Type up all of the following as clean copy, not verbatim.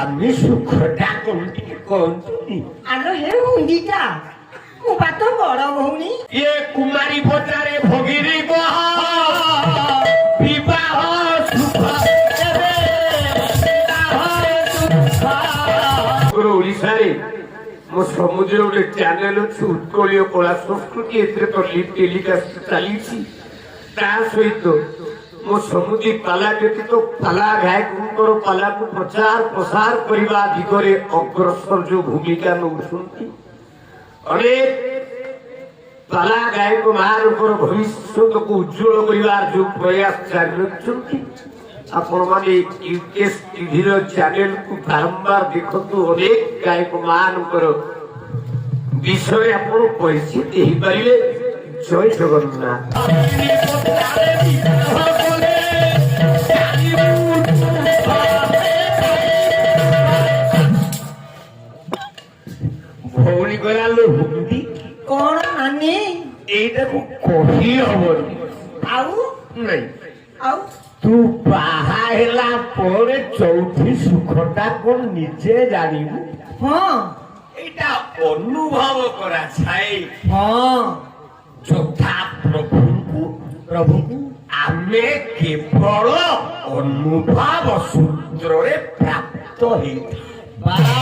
ସ୍ୱାମୀ ସୁଖଟା କହନ୍ତି ଆଲୋ ହେ ହୁଣ୍ଡିଟା ମୋ ବାତ ବଡ ଭଉଣୀ ଏ କୁମାରୀ ପଚାରେ ଭଗିରୀ ବହ ବିବାହ ସୁଖ ଓଡ଼ିଶାରେ ମୋ ସମୁଦ୍ର ଗୋଟେ ଚ୍ୟାନେଲ ଅଛି ଉତ୍କଳୀୟ କଳା ସଂସ୍କୃତି ଏଥିରେ ତ ଲିଭ୍ ଟେଲିକାଷ୍ଟ ଚାଲିଛି ତା ସହିତ ମୋ ସମୁଦ୍ରୀ ପାଲା ବ୍ୟତୀତ ପାଲା ଗାୟକଙ୍କର ପାଲାକୁ ପ୍ରଚାର ପ୍ରସାର କରିବା ଦିଗରେ ଅଗ୍ରସର ଯୋଉ ଭୂମିକା ନେଉଛନ୍ତି ଅନେକ ପାଲା ଗାୟକ ମାନଙ୍କର ଭବିଷ୍ୟତକୁ ଉଜ୍ଜଳ କରିବାର ଯୋଉ ପ୍ରୟାସ ଜାରି ରଖିଛନ୍ତି ଆପଣମାନେ ୟୁକେଏସ୍ ଟିଭିର ଚ୍ୟାନେଲକୁ ବାରମ୍ବାର ଦେଖନ୍ତୁ ଅନେକ ଗାୟକ ମାନଙ୍କର ବିଷୟରେ ଆପଣ ପରିଚିତ ହେଇପାରିବେ ଜୟ ଜଗନ୍ନାଥ ଭଉଣୀ ଗଲାଲୋ ହୁଣ୍ଡି କଣ ନାନୀ ଏଇଟାକୁ କହି ହବନି ଆଉ ନାଇଁ ଆଉ ତୁ ବାହା ହେଲା ପରେ ଚୌଥି ସୁଖଟା କଣ ନିଜେ ଜାଣିବୁ ହଁ ଏଇଟା ଅନୁଭବ କରାଯାଏ ହଁ ଯଥା ପ୍ରଭୁଙ୍କୁ ଆମେ କେବଳ ଅନୁଭବ ସୂତ୍ରରେ ପ୍ରାପ୍ତ ହେଇଥାଉ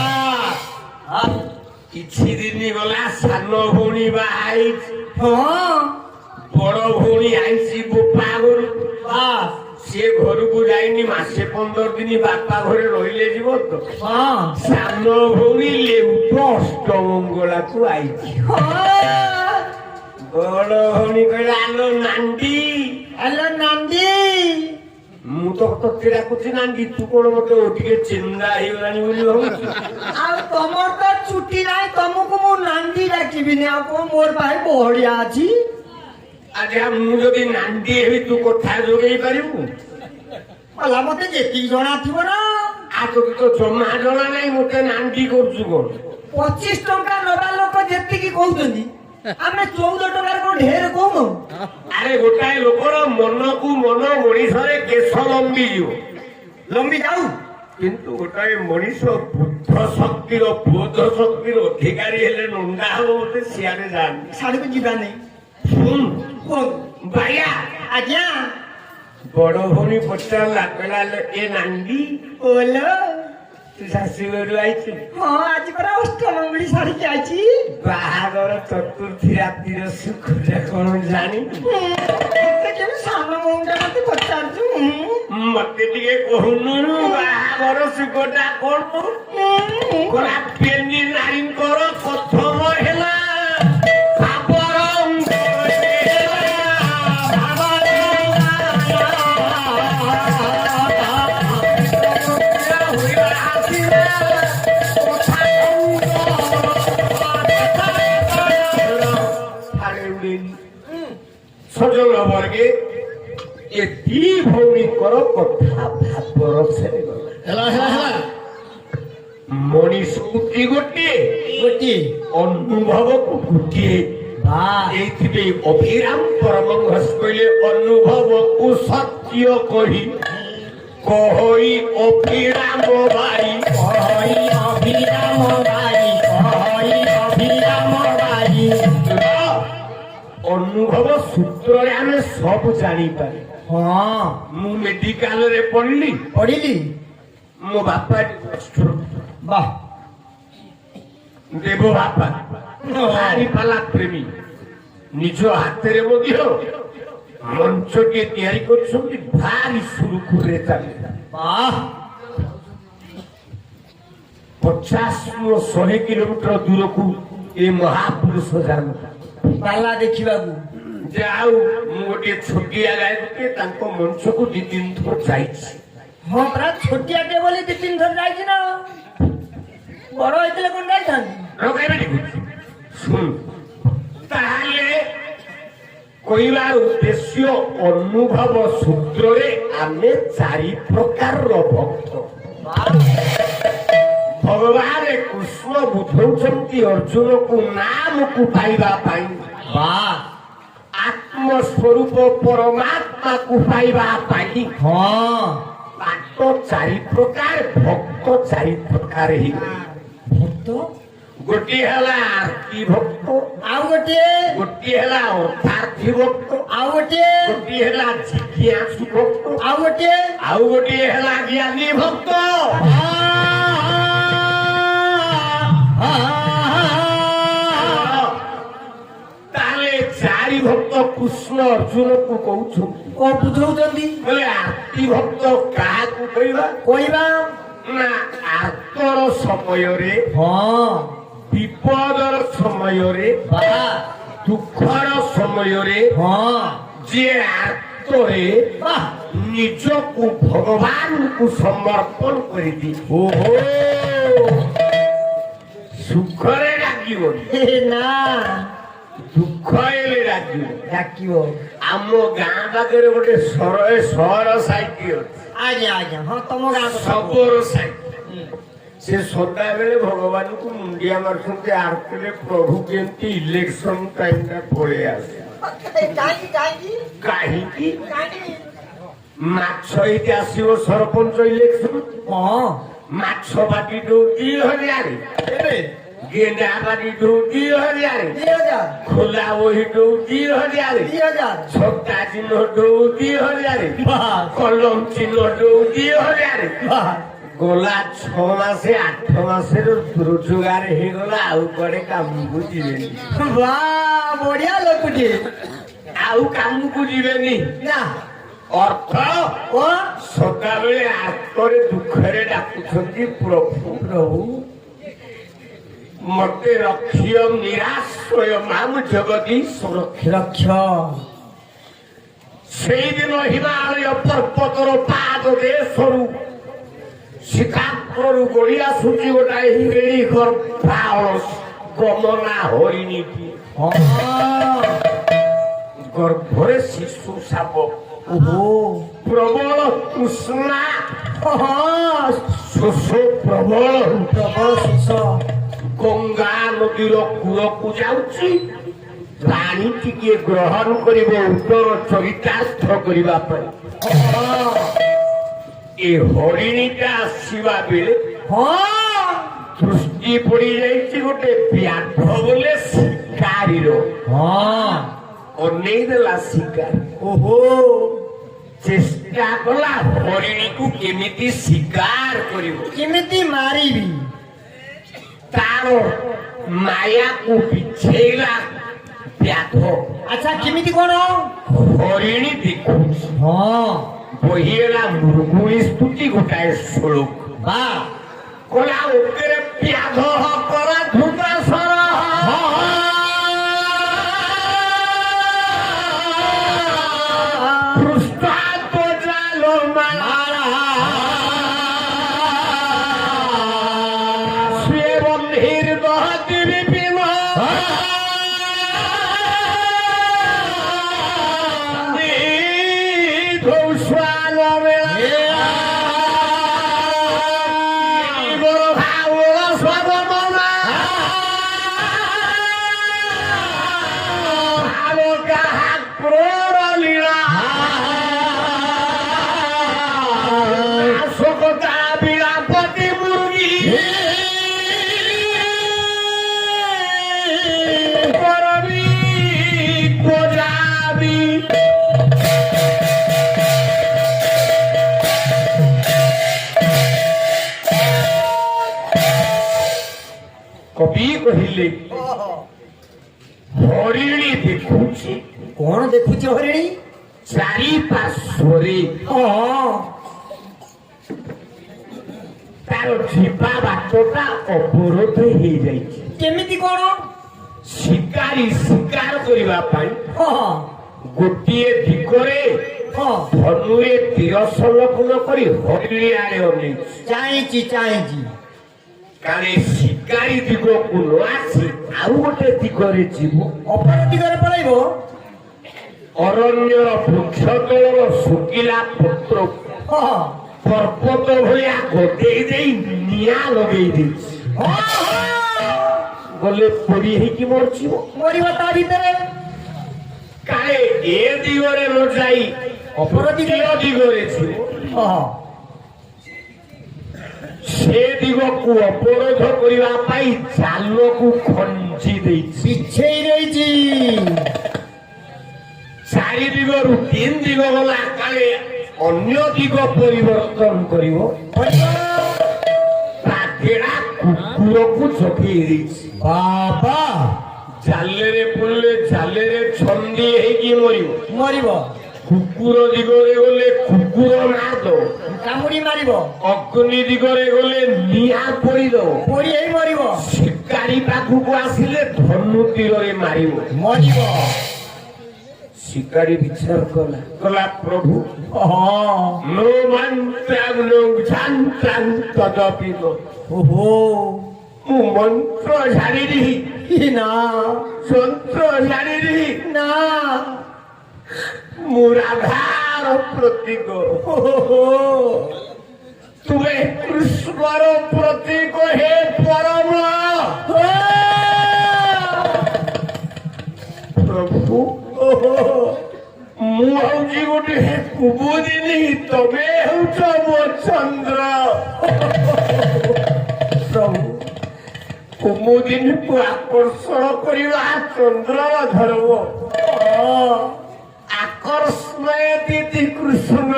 କିଛି ଦିନ ଗଲା ସାନ ଭଉଣୀ ବାହା ହେଇଛି ହଁ ବଡ ଭଉଣୀ ଆଇଛି ବୋପା ଘରୁ ସିଏ ଘରକୁ ଯାଇନି ମାସେ 15 ଦିନ ବାପା ଘରେ ରହିଲେ ଯିବ ତ ହଁ ସାନ ଭଉଣୀ ଲେଉଟ ଅଷ୍ଟମଙ୍ଗଳାକୁ ଆଇଛି ବଡ ଭଉଣୀ କହିଲା ଆଲୋ ନାଣ୍ଡି ଆଲୋ ନାନ୍ଦି ମୁଁ ତ ତତେ ଡାକୁଛି ନାଣ୍ଡି ତୁ କଣ ମତେ ଟିକେ ଚିନ୍ତା ହେଇଗଲାଣି ବୋଲି ଭାବୁଛୁ ଆଉ ତମର ତ ଛୁଟି ନାହିଁ ତମକୁ ମୁଁ ନାନ୍ଦି ଡାକିବିନି ଆଉ କଣ ମୋର ଭାଇ ବଢିଆ ଅଛି ଆଜ୍ଞା ମୁଁ ଯଦି ନାଣ୍ଡି ହେବି ତୁ କଥା ଯୋଗେଇ ପାରିବୁ ହେଲା ମତେ ଯେତିକି ଜଣା ଥିବ ନା ଆଉ ତୋତେ ତ ଜମା ଜଣା ନାହିଁ ମତେ ନାଣ୍ଡି କରୁଛୁ କଣ 25 ଟଙ୍କା ନବା ଲୋକ ଯେତିକି କହୁଛନ୍ତି ଆମେ 14 ଟଙ୍କାରେ କଣ ଢେର କହୁନୁ ଆରେ ଗୋଟାଏ ଲୋକର ମନକୁ ମନ ମଣିଷରେ କେଶ ଲମ୍ବିଯିବ ଲମ୍ବି ଯାଉ କିନ୍ତୁ ଗୋଟାଏ ମଣିଷ ବୁଦ୍ଧ ଶକ୍ତିର ବୋଧ ଶକ୍ତିର ଅଧିକାରୀ ହେଲେ ନଣ୍ଡା ହବ ମତେ ସିଆଡେ ଯାଆନ୍ତି ସାଡକୁ ଯିବା ନାହିଁ ବାୟା ଆଜ୍ଞା ବଡ ଭଉଣୀ ପଚାରିଲା କହିଲା ଏ ନାଣ୍ଡି ଓଲ ତୁ ଶାଶୁଘରୁ ଆଇଛୁ ହଁ ଆଜି ପରା ଅଷ୍ଟମଙ୍ଗଳି ସାରିକି ଆଇଛି ବାହାଘର ଚତୁର୍ଥୀ ରାତିର ସୁଖଟା କଣ ଜାଣିଛୁ କେବେ ସାନ ଭଉଣୀଟା ମତେ ପଚାରୁଛୁ ମତେ ଟିକେ କହୁନୁ ବାହାଘର ସୁଖଟା କଣ କଲା ପେନି ନାରୀଙ୍କର ପ୍ରଥମ ହେଲା ସଜନ ବର୍ଗେ ଏ ଦି ଭଉଣୀଙ୍କର କଥା ଭାବର ହେଲା ମଣିଷକୁ କି ଗୋଟିଏ ଅନୁଭବକୁ ଗୋଟିଏ ଏଇଥିପାଇଁ ଅଭିରାମ ପରମହଂସ କହିଲେ ଅନୁଭବକୁ ସତ୍ୟ କହି କହି ଅଭିରାମ ଭାଇ ଅନୁଭବ ସୂତ୍ରରେ ଆମେ ସବୁ ଜାଣିପାରେ ହଁ ମୁଁ ମେଡିକାଲରେ ପଢିଲି ମୋ ବାପା ବାହ ଦେବ ବାପା ଭାରି ପାଲା ପ୍ରେମୀ ନିଜ ହାତରେ ମଧ୍ୟ ମଞ୍ଚଟିଏ ତିଆରି କରୁଛନ୍ତି ଭାରି ସୁରୁଖୁରୁରେ ଚାଲେ 50-100 କିଲୋମିଟର ଦୂରକୁ ଏ ମହାପୁରୁଷ ଯାଆନ୍ତି ପାଲା ଦେଖିବାକୁ ଯାଉ ମୁଁ ଗୋଟିଏ ଛୋଟିଆ ଗାୟକ ତାଙ୍କ ମଞ୍ଚକୁ 2-3 ଥର ଯାଇଛି ହଁ ପରା ଛୋଟିଆଟେ ବୋଲି 2-3 ଥର ଯାଇଛି ନା ବଡ ହେଇଥିଲେ କଣ ଯାଇଥାନ୍ତି ଶୁଣ ତାହେଲେ କହିବାର ଉଦ୍ଦେଶ୍ୟ ଅନୁଭବ ସୂତ୍ରରେ ଆମେ 4 ପ୍ରକାରର ଭକ୍ତ ଭଗବାନ କୃଷ୍ଣ ବୁଝଉଛନ୍ତି ଅର୍ଜୁନକୁ ନାମକୁ ପାଇବା ପାଇଁ ଆତ୍ମସ୍ୱରୂପ ପରମାତ୍ମାକୁ ପାଇବା ପାଇଁ ଚାରି ପ୍ରକାର ଭକ୍ତ ଚାରି ପ୍ରକାର ଭକ୍ତ ଗୋଟିଏ ହେଲା ଆରତି ଭକ୍ତ, ଆଉ ଗୋଟିଏ ଗୋଟିଏ ହେଲା ଅର୍ଥାର୍ଥୀ ଭକ୍ତ, ଆଉ ଗୋଟିଏ ଗୋଟିଏ ହେଲା ଜିଜ୍ଞାସୁ ଭକ୍ତ, ଆଉ ଗୋଟିଏ ଆଉ ଗୋଟିଏ ହେଲା ଜ୍ଞାନୀ ଭକ୍ତ। ତାହେଲେ ଚାରି ଭକ୍ତ କୃଷ୍ଣ ଅର୍ଜୁନକୁ କହୁଛନ୍ତି। କଣ ବୁଝଉଛନ୍ତି? ବୋଲେ ଆରତି ଭକ୍ତ କାହାକୁ କହିବା କହିବା ନା ଆର୍ତ୍ତର ସମୟରେ, ହଁ ବିପଦର ସମୟରେ, ବା ଦୁଃଖର ସମୟରେ ହଁ ଯିଏ ଆର୍ତ୍ତରେ ବା ନିଜକୁ ଭଗବାନଙ୍କୁ ସମର୍ପଣ କରିଦିଏ, ଓହୋ ସୁଖରେ ଡାକିବନି, ହେ ନା ଦୁଃଖ ହେଲେ ଡାକିବ। ଡାକିବ। ଆମ ଗାଁ ପାଖରେ ଗୋଟେ ସହର ସାଇଟି ଅଛି, ଆଜ୍ଞା ଆଜ୍ଞା ହଁ ତମ ଗାଁ କଥା କୁହ। ଶବର ସାଇଟି। ସେ ସଦାବେଳେ ଭଗବାନଙ୍କୁ ମୁଣ୍ଡିଆ ମାରୁଛନ୍ତି ଆରତିରେ, ପ୍ରଭୁ କେମିତି ଇଲେକ୍ସନ ଟାଇମଟା ପଳେଇ ଆସେ। କାହିଁକି କାହିଁକି କାହିଁକି କାହିଁକି? ମାଛ ଏଇଠି ଆସିବ ସରପଞ୍ଚ ଇଲେକ୍ସନ, ହଁ ମାଛ ବାଟି ଦଉ 2000, ଏବେ ଗେଣ୍ଡା ବାଟି ଦଉ 2000, 2000 ଖୋଲା ବହି ଦଉ 2000, 2000 ଛତା ଚିହ୍ନ ଦଉ 2000, ବାସ୍ କଲମ ଚିହ୍ନ ଦଉ 2000। ବାସ୍ ଗଲା 6 ମାସେ 8 ମାସର ରୋଜଗାର ହେଇଗଲା, ଆଉ କୁଆଡେ କାମକୁ ଯିବେନି, ବା ବଢିଆ ଲୋକଟି। ଆଉ କାମକୁ ଯିବେନି। ନା ଅର୍ଥ କଣ ସଦାବେଳେ ଆତ୍ମରେ ଦୁଃଖରେ ଡାକୁଛନ୍ତି, ପ୍ରଭୁ ପ୍ରଭୁ ମତେ ରକ୍ଷ୍ୟ ନିରାଶ୍ରୟ ମାମ ଜଗଦୀଶ ରକ୍ଷ। ରକ୍ଷ ସେଇଦିନ ହିମାଳୟ ପର୍ବତର ପାଦ ଦେଶରୁ ଶିକାଗ୍ରରୁ ଗଳି ଆସୁଛି ଗୋଟାଏ ହିରେଳି ଗର୍ଭାଳ ଗମନା ହରିଣୀଟି, ହଁ ଗର୍ଭରେ ଶିଶୁ ସାପ, ଓହୋ ପ୍ରବଳ ତୃଷ୍ଣା, ହଁ ଶୋଷ ପ୍ରବଳ, ପ୍ରବଳ ଶୋଷ। ଗଙ୍ଗା ନଦୀର କୂଳକୁ ଯାଉଛି ପାଣି ଟିକେ ଗ୍ରହଣ କରିବ ଉତ୍ତର ଚରିତାର୍ଥ କରିବା ପାଇଁ। ହଁ ଏ ହରିଣୀଟା ଆସିବା ବେଳେ ହଁ ଦୃଷ୍ଟି ପଡି ଯାଇଛି ଗୋଟେ ବ୍ୟାଘ୍ର ବୋଲେ ଶିକାରୀର, ହଁ ଅନେଇ ଦେଲା ଶିକାରୀ, ଓହୋ ଚେଷ୍ଟା କଲା ହରିଣୀକୁ କେମିତି ଶିକାର କରିବ, କେମିତି ମାରିବି? ତାର ମାୟାକୁ ବିଛେଇଲା ବ୍ୟାଘ୍ର। ଆଚ୍ଛା କେମିତି କଣ? ହରିଣୀ ଦେଖୁଛି, ହଁ ବହି ହେଲା ମୃଗୁଣୀ ସ୍ତୁତି ଗୋଟାଏ ଶ୍ଲୋକ, ବା କଲା ଉପରେ ବ୍ୟାଘ କରା ଧୃତରାଷ୍ଟ୍ର କବି କହିଲେ ହରିଣୀ ଦେଖୁଛି, କଣ ଦେଖୁଛି ହରିଣୀ? ଚାରି ପାର୍ଶ୍ୱରେ ହଁ ତାର ଯିବା ବାଟଟା ଅବରୋଧ ହେଇଯାଇଛି। କେମିତି କଣ? ଶିକାରୀ ଶିକାର କରିବା ପାଇଁ ହଁ ଗୋଟିଏ ଦିଗରେ ହଁ ଧନୁରେ ତୀର ସଂଲଗ୍ନ କରି ହରିଣୀ ଆଡେ ଅନେଇଛି। ଚାହିଁଛି ଚାହିଁଛି। କାଳେ ଶିକାରୀ ଦିଗକୁ ନ ଆସି ଆଉ ଗୋଟେ ଦିଗରେ ଯିବ, ଅପର ଦିଗରେ ପଳେଇବ। ଅରଣ୍ୟର ବୃକ୍ଷ ତଳର ଶୁଖିଲା ପତ୍ର ହଁ ପର୍ବତ ଭଳିଆ ଗଦେଇ ଦେଇ ନିଆଁ ଲଗେଇ ଦେଇଛି। ଗଲେ ପୋଡି ହେଇକି ମରିଯିବ। ମରିବ ତା ଭିତରେ। କାଳେ ଏ ଦିଗରେ ନ ଯାଇ ଅପର ଦିଗରେ ଦିଗରେ ଯିବ। ହଁ ସେ ଦିଗକୁ ଅବରୋଧ କରିବା ପାଇଁ ଜାଲକୁ ଖଞ୍ଜି ଦେଇଛି। ବିଛେଇ ଦେଇଛି। ଚାରି ଦିଗରୁ ତିନି ଦିଗ ଗଲା କାଳେ ଅନ୍ୟ ଦିଗ ପରିବର୍ତ୍ତନ କରିବ। ପାଗେଡ଼ା କୁକୁରକୁ ଜଗେଇ ଦେଇଛି। ବାବା ଜାଲେରେ ପଡ଼ିଲେ ଜାଲେରେ ଛନ୍ଦି ହେଇକି ମରିବ। ମରିବ। କୁକୁର ଦିଗରେ ଗଲେ କୁକୁର ନାଦ, କାମୁଡି ମାରିବ। ଅଗ୍ନି ଦିଗରେ ଗଲେ ନିଆଁ ପୋଡ଼ିଦବ। ପୋଡ଼ି ହେଇ ମରିବ। ଶିକାରୀ ପାଖକୁ ଆସିଲେ ଧନୁ ତୀରରେ ମାରିବ। ମରିବ। ଶିକାରୀ ବିଚାର କଲା ପ୍ରଭୁ ହଁ। नो मन्त्रं जानतं तदपि नो। ଓହୋ ମୁଁ ମନ୍ତ୍ର ଜାଣିନି, ନା ଯନ୍ତ୍ର ଜାଣିନି, ନା। ମୁଁ ରାଧାର ପ୍ରତୀକ। ଓହୋ ତୁମେ କୃଷ୍ଣର ପ୍ରତୀକ ହେ ପରମ ପ୍ରଭୁ। ମୁଁ ହଉଛି ଗୋଟେ କୁମୁଦିନୀ, ତମେ ହେଉଛ ମୋ ଚନ୍ଦ୍ର। ପ୍ରଭୁ କୁମୁଦିନୀକୁ ଆକର୍ଷଣ କରିବା ଚନ୍ଦ୍ରର ଧର୍ମ। ଆକର୍ଷଣୟତି କୃଷ୍ଣ।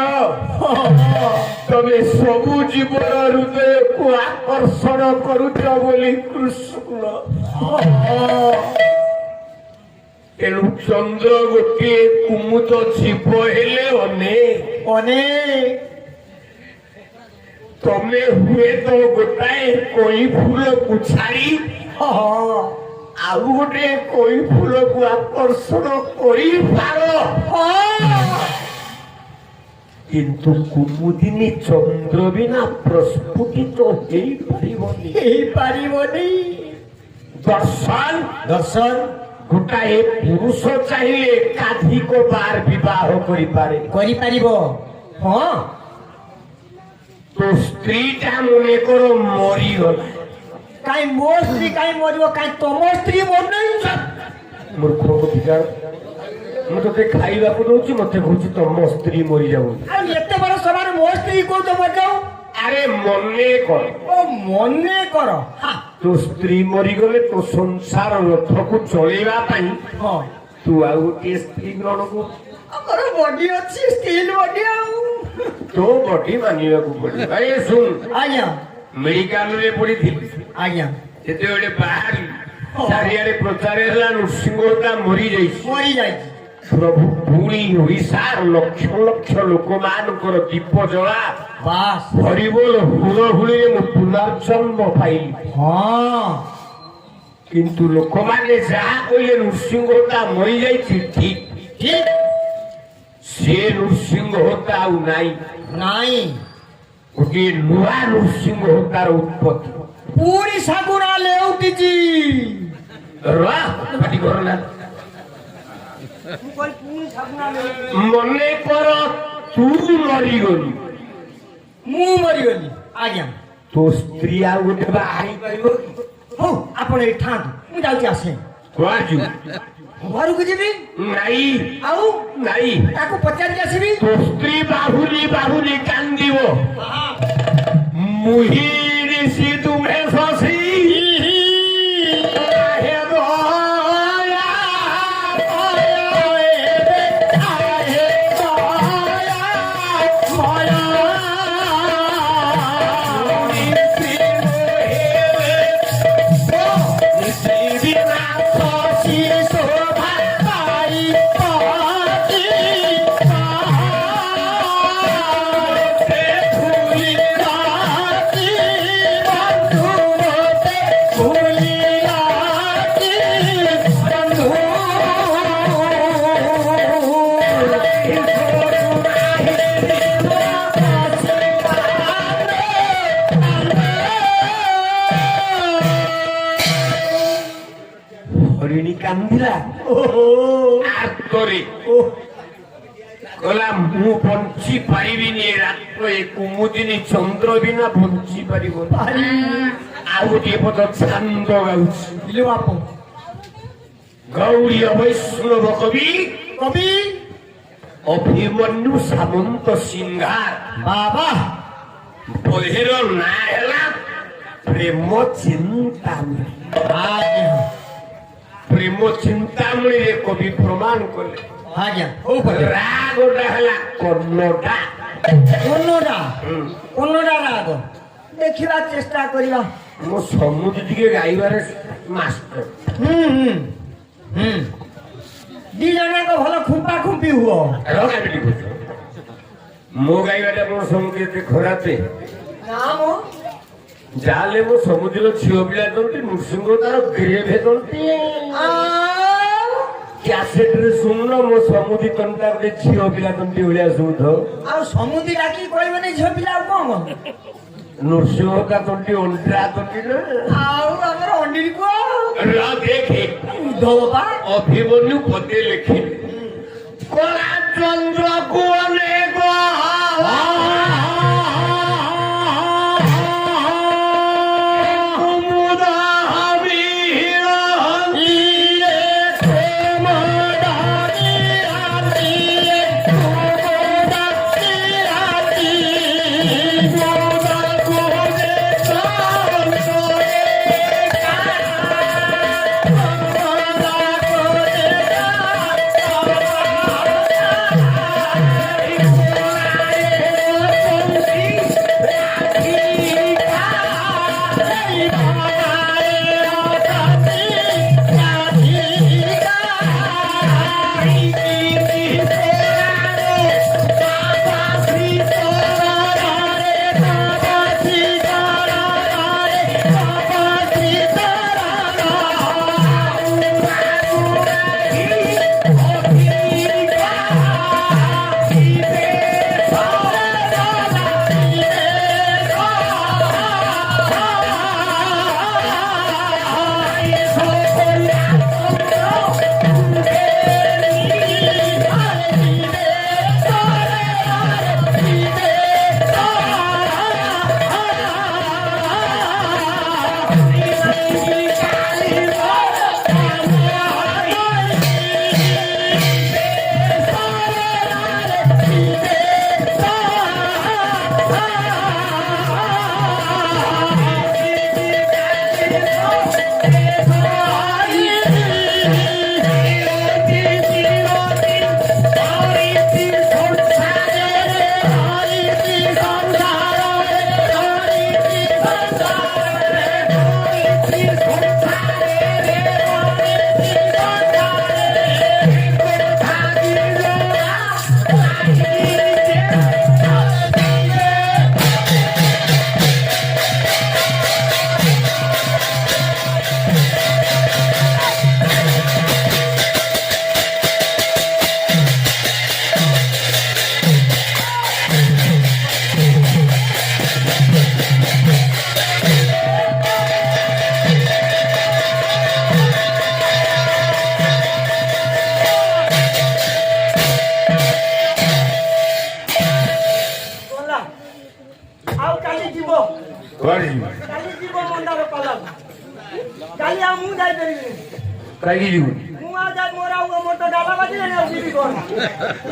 ତମେ ସବୁ ଜୀବନ ହୃଦୟକୁ ଆକର୍ଷଣ କରୁଛ ବୋଲି କୃଷ୍ଣ। ତେଣୁ ଚନ୍ଦ୍ର ଗୋଟିଏ କୁମୁଦ ଜୀବ ହେଲେ ଅନେକ। ତମେ ହୁଏତ ଗୋଟାଏ କଇଁ ଫୁଲକୁ ଛାଡ଼ି ଆଉ ଗୋଟେ କଇଁ ଫୁଲକୁ ଆକର୍ଷଣ କରିପାର, କିନ୍ତୁ କୁମୁଦିନୀ ଚନ୍ଦ୍ର ବିନା ପ୍ରସ୍ଫୁଟିତ ହେଇପାରିବନି। ହେଇପାରିବନି। ଦର୍ଶନ ଗୋଟାଏ ପୁରୁଷ ଚାହିଁଲେ ଏକାଧିକ ବାର ବିବାହ କରିପାରେ। କରିପାରିବ। ହଁ। তো স্ত্রীটা মনে করো মরিগলা, কাই ମୋ ସ୍ତ୍ରୀ କାଇଁ ମରିବ? କାଇଁ ତମ ସ୍ତ୍ରୀ ମରୁନାହିଁ? ମୂର୍ଖଙ୍କ ବିଚାର। ମୁଁ ତତେ ଖାଇବାକୁ ଦଉଛି, ମତେ କହୁଛି ତମ ସ୍ତ୍ରୀ ମରିଯାଉ। ଆଉ ଏତେ ବଡ ସଭାରେ ମୋ ସ୍ତ୍ରୀ କହୁଛ ମରିଯାଉ? ଆରେ ମନେ କର, ଓ ମନେ କର। ତୋ ସ୍ତ୍ରୀ ମରିଗଲେ ତୋ ସଂସାର ରଥକୁ ଚଳେଇବା ପାଇଁ ହଁ ତୁ ଆଉ ଗୋଟିଏ ସ୍ତ୍ରୀ ଗ୍ରହଣ କରୁ। ଆମର ବଡି ଅଛି, ଷ୍ଟିଲ ବଡି। ଆଉ ତୋ ବଡି ମାନିବାକୁ ପଡିବ। ଏ ଶୁଣ, ଆଜ୍ଞା ମେଡିକାଲରେ ପଡିଥିଲି, ଆଜ୍ଞା ଯେତେବେଳେ ବାହାରି ଚାରିଆଡେ ପ୍ରଚାର ହେଲା ନୃସିଂହଟା ମରିଯାଇଛି। ମରିଯାଇଛି। ପ୍ରଭୁ ପୁଣି ଓଡ଼ିଶାର ଲକ୍ଷ ଲକ୍ଷ ଲୋକମାନଙ୍କର ଦୀପ ଜଳା ବାସ୍। ହରିବୋଲ ହୁଳହୁଳିରେ ମୁଁ ପୁନର୍ଜନ୍ମ ପାଇଲି। ହଁ କିନ୍ତୁ ଲୋକମାନେ ଯାହା କହିଲେ ନୃସିଂହଟା ମରିଯାଇଛି ଠିକ, ଠିକ। ସେ ନୃସିଂହଟା ଆଉ ନାହିଁ। ନାଇଁ, ଗୋଟିଏ ନୂଆ ନୃସିଂହତାର ଉତ୍ପତ୍ତି। ପୁଣି ଶାଗୁଣା ଲେଉଟିଛି। ପାଟି କର ନା। ମନେ କର ତୁ ମରିଗଲୁ, ମୁଁ ମରିଗଲି। ଆଜ୍ଞା ତୋ ସ୍ତ୍ରୀ ଆଉ ଗୋଟେ ବାହା ହେଇପାରିବ କି? ହଉ ଆପଣ ଏଠି ଥାଆନ୍ତୁ, ମୁଁ ଯାଉଛି ଆସେ। କୁଆଡେ ଯିବୁ? ଘରକୁ ଯିବି। ନାଇଁ ଆଉ ନାଇଁ, ତାକୁ ପଚାରିକି ଆସିବି। ତୋ ସ୍ତ୍ରୀ ବାହୁଲି ବାହୁଲି କାନ୍ଦିବ। ମୁହିଁ ସି ତୁମେ ଶଶୀ হরিণী কান্দিলা আর্তরে কলা মু বঞ্চি পারিবিনি এ রাত্র এ কুমুদিনী চন্দ্র বিনা বঞ্চি পারিব না। ଆଉ ଗୋଟିଏ ପଦ ଛାନ୍ଦ ଗାଉଛି। ଗୌରୀ ବୈଷ୍ଣବ କବି କବି ଅଭିମନ୍ୟୁ ସାମନ୍ତ ସିଂହାର ବାବା ବହିର ନାଁ ହେଲା ପ୍ରେମ ଚିନ୍ତାମଣି। ଆଜ୍ଞା ପ୍ରେମ ଚିନ୍ତାମଣିରେ କବି ପ୍ରମାଣ କଲେ ଆଜ୍ଞା କୋଉ ପଟେ ରାଗଟା ହେଲା କନ୍ନଡ଼ା। କନ୍ନଡ଼ା କନ୍ନଡ଼ା ରାଗ ଦେଖିବା ଚେଷ୍ଟା କରିବା। ମୋ ସମୁଦ୍ର ଟିକେ ଗାଇବାରେ ମାଷ୍ଟର। ଦି ଜଣଙ୍କ ଭଲ ଖୁମ୍ପା ଖୁମ୍ପି ହୁଅ। ମୋ ଗାଇବାଟା ମୋ ସମୁଦ୍ର ଏତେ ଖରାପ ନା ମୋ ଯାହେଲେ ମୋ ସମୁଦ୍ର ଝିଅ ପିଲା ଦନ୍ତି ନୃସିଂହ ତାର ଗ୍ରେଭ୍ ଦନ୍ତି କ୍ୟାସେଟରେ ଶୁଣୁନ ମୋ ସମୁଦ୍ର ତନ୍ତା ଗୋଟେ ଝିଅ ପିଲା ଦନ୍ତି ଭଳିଆ ଶୁଣୁଥ। ଆଉ ସମୁଦ୍ର ଡାକି କହିବନି ଝିଅ ପିଲା ଆଉ କଣ ନୃସିଂହ ତା ତଣ୍ଟି ଅଣ୍ଟା ତଣ୍ଟି ନା ଆଉ ଆମର ଅଣ୍ଡିରି ପୁଅ ଦେଖେ ଉଦ୍ଧବ ବା ଅଭିମନ୍ୟୁ ପଦେ ଲେଖେ କଳା ଚନ୍ଦ୍ରକୁ ଅନେକ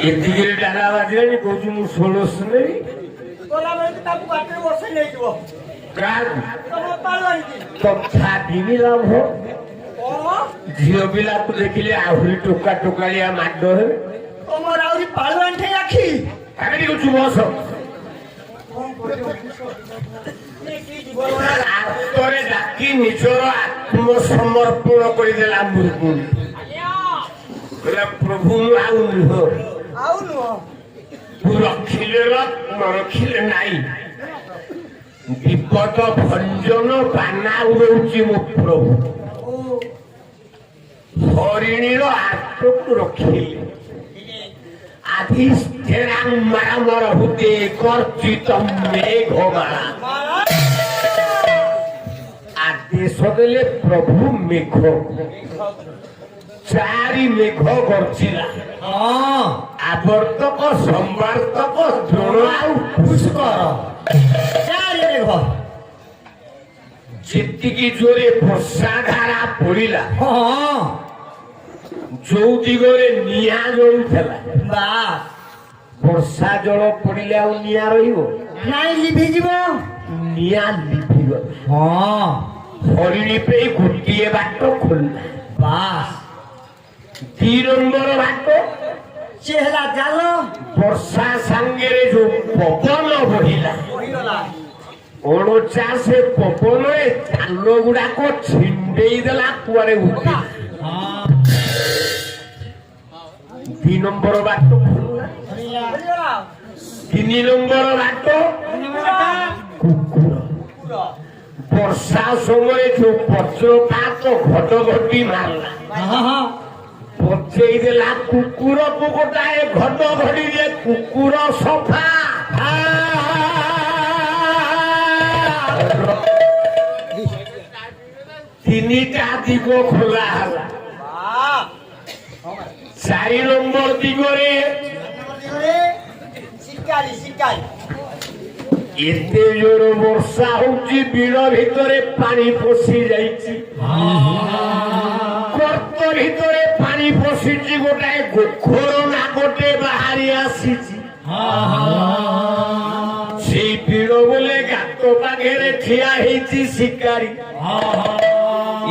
ଏତିକିରେ ଡାଲା ବାଜିଲାଣି କହୁଛୁ ମୁଁ 1600 ନେବି ତଥାପି ବି ଲାଭ ଝିଅ ପିଲାକୁ ଦେଖିଲେ ଆହୁରି ଟୋକା ଟୋକାଳିଆ ମାଡ ହେବେ ତମର ଆହୁରି ପାଳୁ ଆଣ୍ଠେଇ ଆଖି କେମିତି କରୁଛୁ ବସ ଆତ୍ମରେ ଡାକି ନିଜର ଆତ୍ମସମର୍ପଣ କରିଦେଲା ମୁର୍ମୁଣି ପ୍ରଭୁ ମୁଁ ଆଉ ନୁହଁ ତୁ ରଖିଲେ ନ ରଖିଲେ ନାଇଁ ବିପଦ ଭଞ୍ଜନ ବାନା ଉଡଉଛି ମୋ ପ୍ରଭୁ ହରିଣୀର ଆତ୍ମକୁ ରଖିଲେ ଆଧିଷ୍ଠେରାମର ହୃଦେ କର୍ଚିତ ମେଘମାଳା ଆଦେଶ ଦେଲେ ପ୍ରଭୁ ମେଘ ଚାରି ମେଘ ଗର୍ଜିଲା ଆବର୍ତ୍ତକ ସମ୍ବାର୍ତ୍ତକ ଦ୍ରୋଣ ଆଉ ପୁଷ୍କର ଚାରି ମେଘ ଯେତିକି ଜୋରେ ବର୍ଷା ଧାରା ପଡିଲା ଯୋଉ ଦିଗରେ ନିଆଁ ଜଳୁଥିଲା ବା ବର୍ଷା ଜଳ ପଡିଲେ ଆଉ ନିଆଁ ରହିବ ନାଇଁ ଲିଭିଯିବ ନିଆଁ ଲିଭି ହୋଇଗଲା। ହଁ ହରିଣୀ ପାଇଁ ଗୋଟିଏ ବାଟ ଖୋଲିଲା। ବାସ୍ 2 ନମ୍ବର ବାଟ ସେ ହେଲା ଜାଲ ବର୍ଷା ସାଙ୍ଗରେ ଯୋଉ ପବନ ବହିଲା ଅଣଚା ସେ ପବନରେ ଜାଲ ଗୁଡାକ ଛିଣ୍ଡେଇ ଦେଲା କୁଆଡେ ଉଠିଲା। 2 ନମ୍ବର ବାଟ ଖୋଲିଲା। 3 ନମ୍ବର ବାଟ କୁକୁର ବର୍ଷା ସମୟରେ ଯୋଉ ବଜ୍ରପାତ ଘଟଘଟି ମାରିଲା ପଚେଇ ଦେଲା କୁକୁରକୁ ଗୋଟାଏ ଘଟଘଟିରେ କୁକୁର ସଫା। 3ଟା ଦିଗ ଖୋଲା ହେଲା। 4 ନମ୍ବର ଦିଗରେ ଏତେ ଜୋର ବର୍ଷା ହଉଛି ବିଲ ଭିତରେ ପାଣି ପଶି ଯାଇଛି। ଗର୍ତ୍ତ ଭିତରେ ପାଣି ପଶିଛି। ଗୋଟାଏ ଗୋଖର ନାଗଟେ ବାହାରି ଆସିଛି। ସେଇ ବିଳ ବୋଲେ ଗାତ ପାଖରେ ଠିଆ ହେଇଛି ଶିକାରୀ।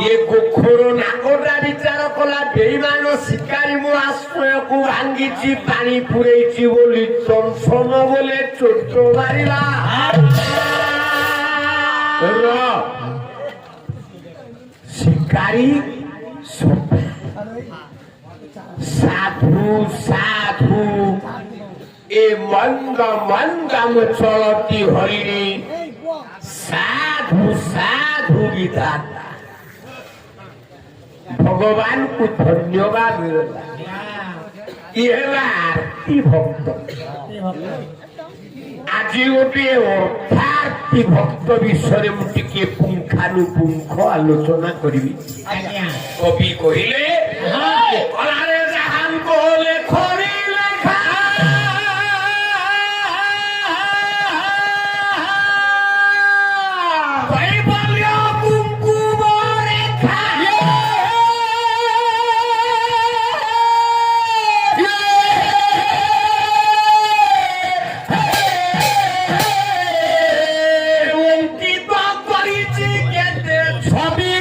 ଇଏ ଗୋଖର ନାଗଟା ବିଚାର କଲା ବେଇମାନ ଶିକାରୀ ମୋ ଆଶ୍ରୟକୁ ଭାଙ୍ଗିଛି ପାଣି ପୁରେଇଛି ବୋଲି ଦଂଶନ ବୋଲେ ଚୋଟ ମାରିଲା। ଶିକାରୀ ସାଧୁ ସାଧୁ ଏ ମନ୍ଦ ମନ୍ଦମ ଚଳତି ହରିଣୀ ସାଧୁ ସାଧୁ ବିଧାତା। ଭଗବାନଙ୍କୁ ଧନ୍ୟବାଦ ମିଳିଲା। ଇଏ ହେଲା ଆରତୀ ଭକ୍ତ। ଆଜି ଗୋଟିଏ ଅର୍ଥାତୀ ଭକ୍ତ ବିଷୟରେ ମୁଁ ଟିକେ ପୁଙ୍ଖାନୁପୁଙ୍ଖ ଆଲୋଚନା କରିବି। କବି କହିଲେ କଳାରେ ଯାହାଙ୍କ ଲେଖରେ ଲେଖା କୈବଲ୍ୟ କୁଙ୍କୁମ ରେଖା অঙ্কিত করিছি কেতে ছবি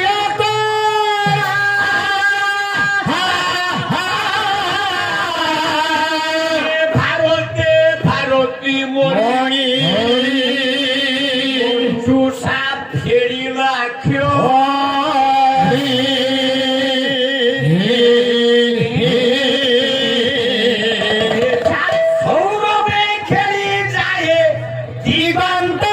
ভারতে ভারতী মণি সাপ ফেরিলা সৌরভে খেলি যায় দিবান্ত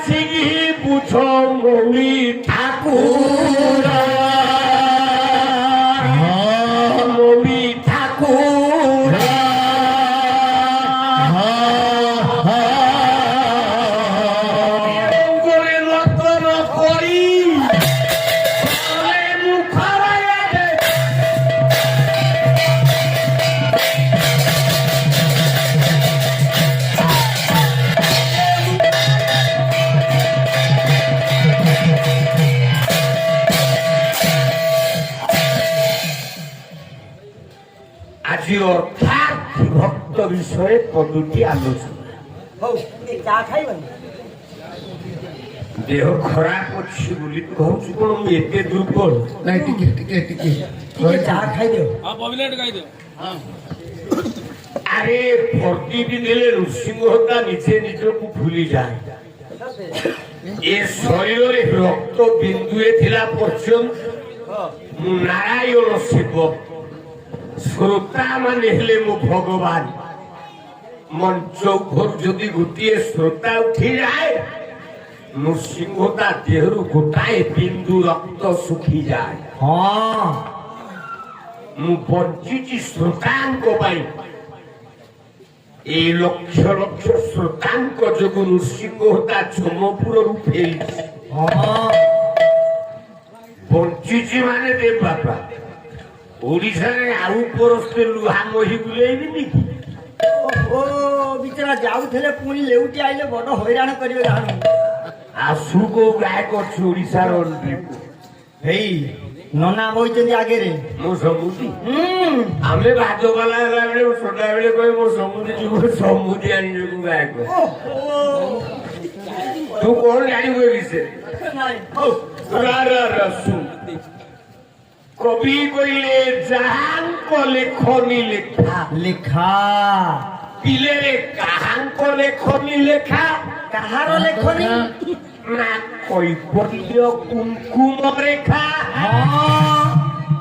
সিংহি বুঝ মৌলি ঠাকুর মৌলি ঠাকুর করে নতন করি মুখরে ଆଜି ଅର୍ଥାତ୍ ଭକ୍ତ ବିଷୟରେ ପଦୁଟି ଆଲୋଚନା। ଦେହ ଖରାପ ଅଛି ବୋଲି କହୁଛୁ କଣ? ମୁଁ ଏତେ ଦୁର୍ବଳ ନାଇଁ ଟିକେ ଟିକେ ଟିକେ ଚାହା ଖାଇଦିଅ। ଆରେ ପ୍ରତିଦିନ ହେଲେ ନୃସିଂହତା ନିଜେ ନିଜକୁ ଭୁଲିଯାଏ। ଏ ଶରୀରରେ ରକ୍ତ ବିନ୍ଦୁଏ ଥିଲା ପର୍ଯ୍ୟନ୍ତ ମୁଁ ନାରାୟଣ ଶିବ। ଶ୍ରୋତା ମାନେ ହେଲେ ମୋ ଭଗବାନ। ମଞ୍ଚ ଉପରୁ ଯଦି ଗୋଟିଏ ଶ୍ରୋତା ଉଠିଯାଏ ନୃସିଂହତା ଦେହରୁ ଗୋଟାଏ ବିନ୍ଦୁ ରକ୍ତ ଶୁଖିଯାଏ। ହଁ ମୁଁ ବଞ୍ଚିଛି ଶ୍ରୋତାଙ୍କ ପାଇଁ। এই লক্ষ লক্ষ শ্রোতাঙ্ক যোগ নৃসিংহতা চমপুরু ফেরিছি। বঞ্চিছি মানে দেব বাপা ওড়িশারে আউ পরস্তে লুহা মহি বুলেইবিনি কি? ও বিচরা যাউଥିଲେ পুଣି লেউটি আইলে বড় হইরাণ করিবে জানো। আসু কো গায়ক ଅଛି ওড়িশার অন্ড্রিপু। হেই ନନା ବଇଛନ୍ତି ଆଗରେ। ମୁଁ ସମୁଦି ଆମେ ଭାତ ବାଲା ହେଲା ବେଳେ ସଦାବେଳେ କହେ ମୋ ସମୁଦି ଯିବୁ ସମୁଦି ଆଣିବାକୁ ଗାୟକ। ତୁ କଣ ଜାଣିବୁ ଏ ବିଷୟରେ? କବି କହିଲେ ଯାହାଙ୍କ ଲେଖନି ଲେଖା ଲେଖା ପିଲେ କାହାଙ୍କ ଲେଖନି ଲେଖା କାହାର ଲେଖନି ନା କୈବଲ୍ୟ କୁଙ୍କୁମ ରେଖା।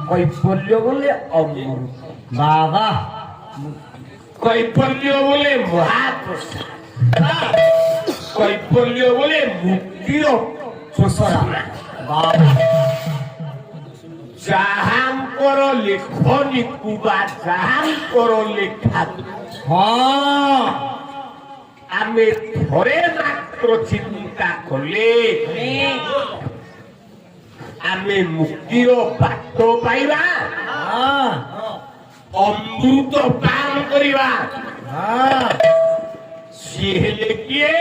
କୈବଲ୍ୟ ବୋଲେ ଅମୃତ ବାବା କୈବଲ୍ୟ ବୋଲେ ମହାପ୍ରସାଦ କୈବଲ୍ୟ ବୋଲେ ମୁକ୍ତିର ସୂଚନା। ବାବା ଯାହାଙ୍କର ଲେଖନୀକୁ ବା ଯାହାଙ୍କର ଲେଖା ଆମେ ଥରେ ମାତ୍ର ଚିନ୍ତା କଲେ ଆମେ ମୁକ୍ତିର ବାଟ ପାଇବା, ଅମୃତ ପାନ କରିବା। ସିଏ ହେଲେ କିଏ?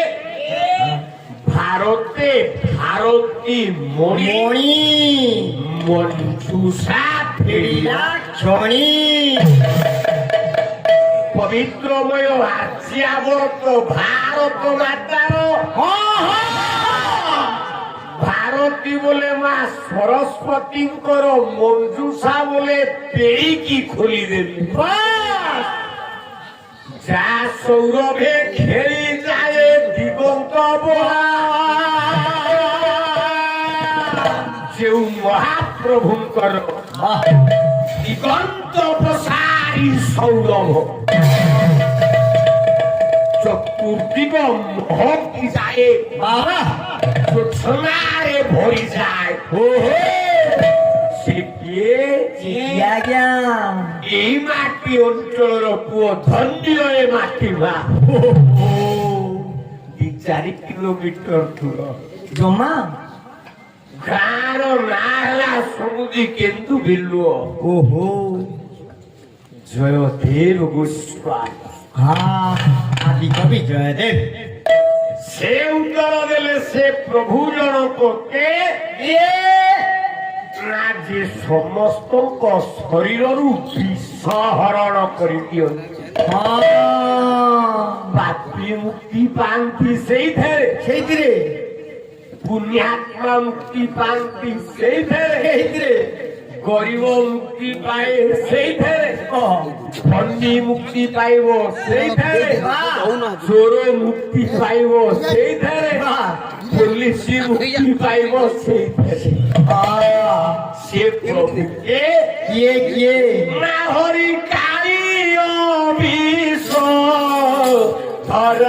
ଭାରତେ ଭାରତୀ ମଣି ମଞ୍ଜୁଷା ଫେରିଲା କ୍ଷଣି ପବିତ୍ରମୟ ଆର୍ଯ୍ୟାବର୍ତ ଭାରତ ମାତାର ଭାରତୀ ବୋଲେ ମା ସରସ୍ୱତୀଙ୍କର ମଞ୍ଜୁଷା ବୋଲେ ପେଇକି ଖୋଲିଦେବି। যা সৌরভে খেলি যায় দিগন্ত যে মহাপ্রভুঙ্কর দিগন্ত প্রসারী সৌরভ চতুর্দিগ মহকি যায় সোনারে ভরি যায়। সে কিয়ে আজ্ঞା এই মাটি অঞ্চলর পুଅ ଧନ୍ୟ ଏ ମାଟି ମା। 2-4 କିଲୋମିଟର ଦୂର ଜମା ଗାଁର ନାଁ ହେଲା ସମୁଦି କେନ୍ଦୁ ବିଲୁଅ। ଓହୋ ଜୟଦେବ ଗୋସ୍ୱାମୀ। ଆଦି କବି ଜୟଦେବ ସେ ଉତ୍ତର ଦେଲେ ସେ ପ୍ରଭୁ ଜଣକ କେ ନା ଯେ ସମସ୍ତଙ୍କ ଶରୀରରୁ ବିଷ ହରଣ କରିଦିଅନ୍ତି। ପାପୀ ମୁକ୍ତି ପାଆନ୍ତି ସେଇଥିରେ ପୁଣ୍ୟାତ୍ମା ମୁକ୍ତି ପାଆନ୍ତି ସେଇଥିରେ ଗରିବ ମୁକ୍ତି ପାଏ ସେଇଥିରେ ଧନୀ ମୁକ୍ତି ପାଇବ ସେଇଥିରେ ଚୋର ମୁକ୍ତି ପାଇବ ସେଇଥିରେ ପୋଲିସ ମୁକ୍ତି ପାଇବ ସେଇଥିରେ। ସେ ପ୍ରଭୁ କିଏ ନା ହରି କାଳି ବିଷ ଧର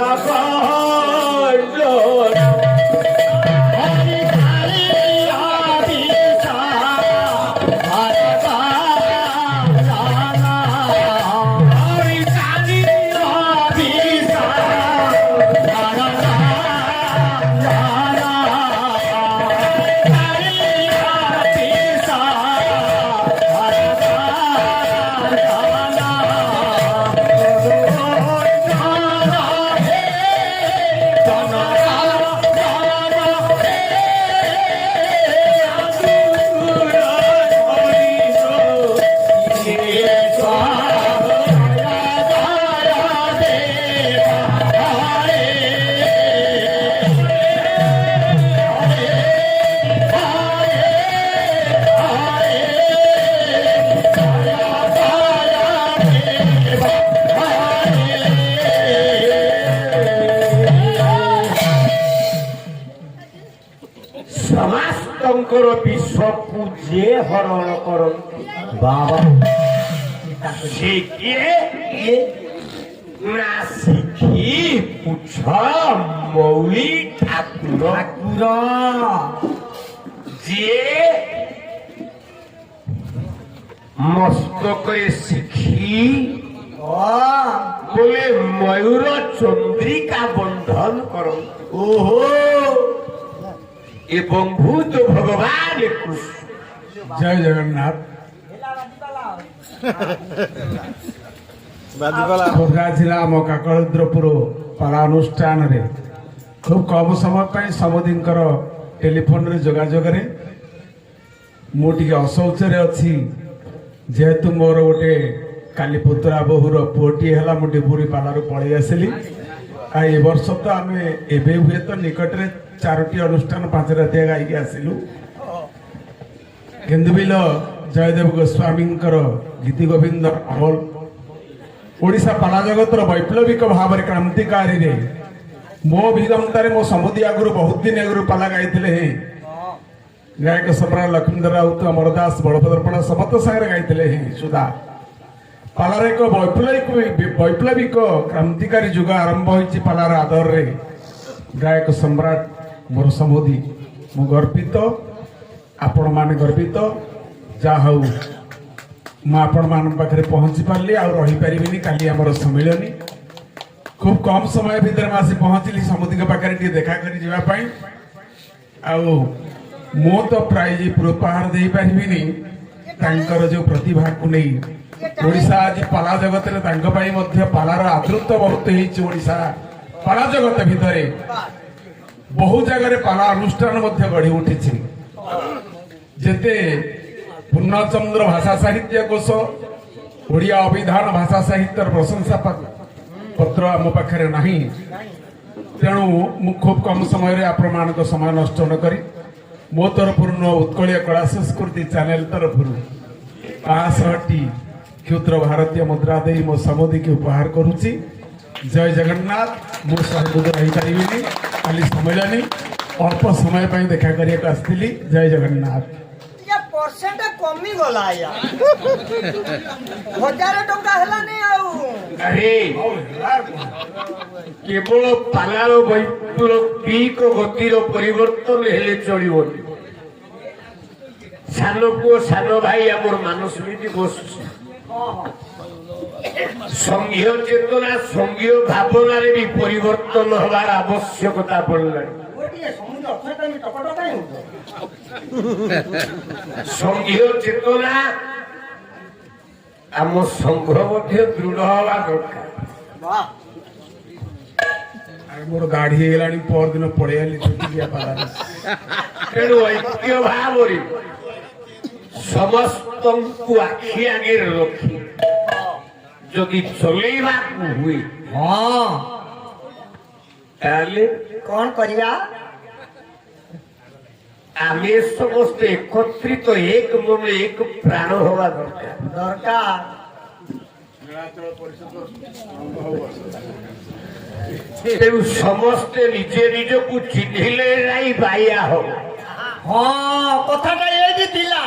ସମସ୍ତଙ୍କର ବିଷକୁ ଯେ ହରଣ କରନ୍ତି। ବାବା ସେ କିଏ ନା ଶିଖି ପୁଛ ମୌଳି ଠାକୁର ଯିଏ ମସ୍ତକରେ ଶିଖି ବୋଲେ ମୟୂର ଚନ୍ଦ୍ରିକା ବନ୍ଧନ କରନ୍ତି। ଓହୋ এবং ভূত ভগবান কৃষ্ণ। জয় জগন্নাথ। ଖୋର୍ଦ୍ଧା ଜିଲ୍ଲା ଆମ କାକଳଦ୍ରପୁର ପାଳା ଅନୁଷ୍ଠାନରେ ଖୁବ୍ କମ ସମୟ ପାଇଁ ସମୁଦିଙ୍କର ଟେଲିଫୋନରେ ଯୋଗାଯୋଗରେ ମୁଁ ଟିକେ ଅଶୌଚରେ ଅଛି ଯେହେତୁ ମୋର ଗୋଟେ କାଲି ପୁତୁରା ବୋହୂର ପୁଅଟିଏ ହେଲା ମୁଁ ଡିବୁରି ପାଲାରୁ ପଳେଇ ଆସିଲି। ଆଉ ଏ ବର୍ଷ ତ ଆମେ ଏବେ ହୁଏତ ନିକଟରେ 4ଟି ଅନୁଷ୍ଠାନ 5 ରାତିଆ ଗାଇକି ଆସିଲୁ। କେନ୍ଦୁବିଲ ଜୟଦେବ ଗୋସ୍ୱାମୀଙ୍କର ଗୀତି ଗୋବିନ୍ଦ ଅମଲ ଓଡ଼ିଶା ପାଲା ଜଗତର ବୈପ୍ଳବିକ ଭାବରେ କ୍ରାନ୍ତିକାରୀରେ ମୋ ଭିଗମତାରେ ମୋ ସମୁଦି ଆଗରୁ ବହୁତ ଦିନ ଆଗରୁ ପାଲା ଗାଇଥିଲେ ହେଁ ଗାୟକ ସମ୍ରାଟ ଲକ୍ଷ୍ମୀଧର ରାଉତ ଅମର ଦାସ ବଳଭଦ୍ରପଣା ସମସ୍ତ ସାଙ୍ଗରେ ଗାଇଥିଲେ ହେଁ ସୁଧା ପାଲାର ଏକ ବୈପ୍ଳବିକ କ୍ରାନ୍ତିକାରୀ ଯୁଗ ଆରମ୍ଭ ହୋଇଛି ପାଲାର ଆଦରରେ ଗାୟକ ସମ୍ରାଟ ମୋର ସମୁଦି ମୁଁ ଗର୍ବିତ ଆପଣମାନେ ଗର୍ବିତ ଯାହା ହଉ ମୁଁ ଆପଣମାନଙ୍କ ପାଖରେ ପହଞ୍ଚି ପାରିଲି ଆଉ ରହିପାରିବିନି କାଲି ଆମର ସମ୍ମିଳନୀ খুব কম সময় ভিতরে ମୁଁ ଆସି ପହଞ୍ଚିଲି ସମୁଦିଙ୍କ ପାଖରେ ଟିକେ ଦେଖା କରି ଯିବା ପାଇଁ ଆଉ ମୁଁ ତ ପ୍ରାଇଜ ଉପହାର ଦେଇପାରିବିନି ତାଙ୍କର ଯୋଉ ପ୍ରତିଭାକୁ ନେଇ ଓଡ଼ିଶା ଆଜି ପାଲା ଜଗତରେ ତାଙ୍କ ପାଇଁ ମଧ୍ୟ ପାଲାର ଆଦୃତ ବହୁତ ହେଇଛି। ଓଡ଼ିଶା ପାଲା ଜଗତ ଭିତରେ ବହୁ ଜାଗାରେ ପାଲା ଅନୁଷ୍ଠାନ ମଧ୍ୟ ଗଢି ଉଠିଛି। ଯେତେ ପୂର୍ଣ୍ଣଚନ୍ଦ୍ର ଭାଷା ସାହିତ୍ୟ କୋଷ ଓଡ଼ିଆ ଅଭିଧାନ ଭାଷା ସାହିତ୍ୟର ପ୍ରଶଂସା ପତ୍ର ଆମ ପାଖରେ ନାହିଁ ତେଣୁ ମୁଁ ଖୁବ କମ ସମୟରେ ଆପଣମାନଙ୍କ ସମୟ ନଷ୍ଟ ନ କରି ମୋ ତରଫରୁ ଉତ୍କଳୀୟ କଳା ସଂସ୍କୃତି ଚ୍ୟାନେଲ ତରଫରୁ 500ଟି କ୍ଷୁଦ୍ର ଭାରତୀୟ ମୁଦ୍ରା ଦେଇ ମୋ ସମୁଦିକି ଉପହାର କରୁଛି। ଜୟ ଜଗନ୍ନାଥ। ମୁଁ ସହଯୋଗ ରହିପାରିବିନି କାଲି ସମ୍ମିଳନୀ ଅଳ୍ପ ସମୟ ପାଇଁ ଦେଖା କରିବାକୁ ଆସିଥିଲି। ଜୟ ଜଗନ୍ନାଥ। ପରସେଣ୍ଟ କମିଗଲା ଆଜ୍ଞା 1000 ଟଙ୍କା ହେଲାନି ଆଉ ଆରେ କେବଳ ପାଲାର ବୈପ୍ଳବିକ ଗତିର ପରିବର୍ତ୍ତନ ହେଲେ ଚଳିବନି। ସାନ ପୁଅ ସାନ ଭାଇ ଆମର ମାନସ୍ମୃତି ବସୁଛି ସଂଘୀୟ ଚେତନା ସଂଘୀୟ ଭାବନାରେ ବି ପରିବର୍ତ୍ତନ ହେବାର ଆବଶ୍ୟକତା ପଡ଼ିଲାଣି। ସଂଘୀୟ ଚେତନା ଆମ ସଂଘ ମଧ୍ୟ ଦୃଢ ହବା ଦରକାର। ମୋର ଦାଢି ହେଇଗଲାଣି ପରଦିନ ପଳେଇ ଆଇଲି ଛୁଟିକିଆ ପାଲାରେ। ତେଣୁ ଐକ୍ୟ ଭାବରେ ସମସ୍ତଙ୍କୁ ଆଖି ଆଗରେ ରଖି ଯଦି ଚଲେଇବାକୁ ହୁଏ ହଁ ତାହେଲେ କଣ କରିବା ଆମେ ସମସ୍ତେ ଏକତ୍ରିତ ଏକ ମନ ଏକ ପ୍ରାଣ ହବା ଦରକାର ଦରକାର। ତେଣୁ ସମସ୍ତେ ନିଜେ ନିଜକୁ ଚିହ୍ନିଲେ ଯାଇ ବାୟା ହବ। ହଁ କଥାଟା ଏଇଠି ଥିଲା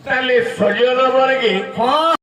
ତାହେଲେ ସଜନ ବର୍ଗେ ହଁ